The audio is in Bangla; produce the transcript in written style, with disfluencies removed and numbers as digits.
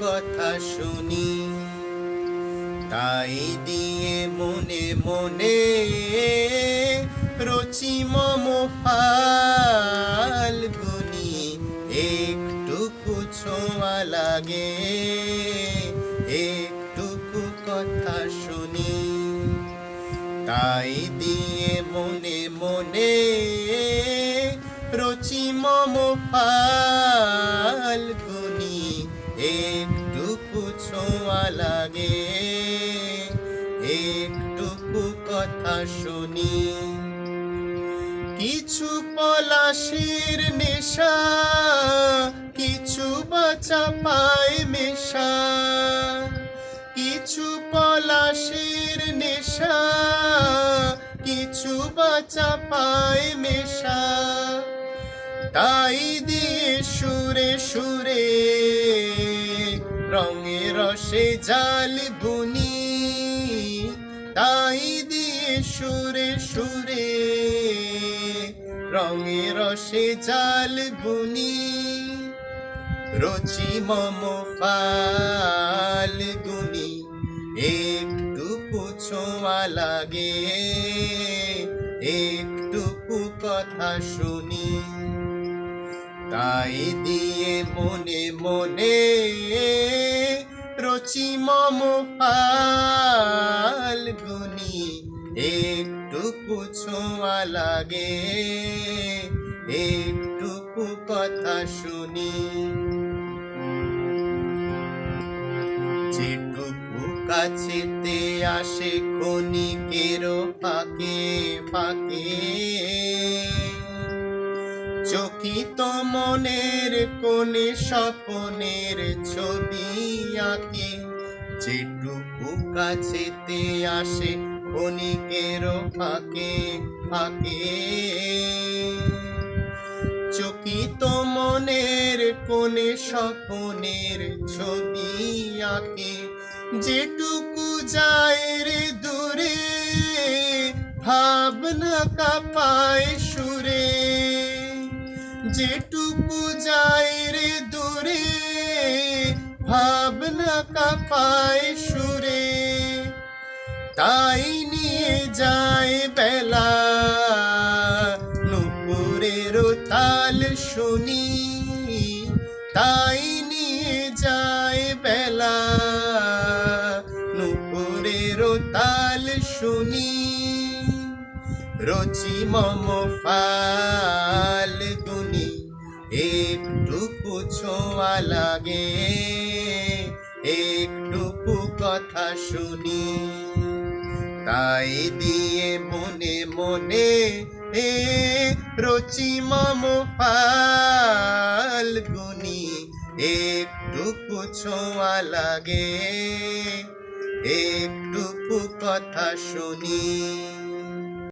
কথা শুনি, তাই দিয়ে মনে মনে রচি মম ফাল্গুনি। একটুকু ছোঁয়া লাগে, একটুকু কথা শুনি, তাই দিয়ে মনে মনে রচি মম ফাল্গুনি। একটুকু ছোঁয়া লাগে, একটুকু কথা শুনি। কিছু পলাশের নেশা, কিছু বাচা পায় মেশা, কিছু পলাশের নেশা, কিছু বাচা পায় মেশা। তাই দিয়ে সুরে সুরে রঙে রসে জাল বুনি, তাই দিয়ে সুরে সুরে রঙে রসে জাল বুনি। রচি মম ফাল্গুনি, একটুকু ছোঁয়া লাগে, একটুকু কথা শুনি, তাই দিয়ে মনে মনে রচি মম ফাল্গুনি। একটুকু ছোঁয়া লাগে, একটুকু কথা শুনি। যেটুকু কাছেতে আসে ক্ষণিকের ফাঁকে ফাঁকে, চকিত মনের কোণে স্বপনের ছবি আঁকে। যেটুকু কাছেতে আসে ক্ষণিকের ফাঁকে ফাঁকে, চকিত মনের কোণে স্বপনের ছবি আঁকে। যেটুকু যায় রে দূরে, ভাবনা কাঁপায় সুরে। যেটুকু যায় রে দূরে, ভাবনা কাঁপায় সুরে। তাই নিয়ে যায় বেলা, নুপুরের তাল শুনি, তাই নিয়ে যায় বেলা, নুপুরের তাল শুনি। রচি মম ফাল্গুনি, একটুকু ছোঁয়া লাগে, একটুকু কথা শুনি, তাই দিয়ে মনে মনে রচি মম ফাল্গুনি। একটুকু ছোঁয়া লাগে, একটুকু কথা শুনি।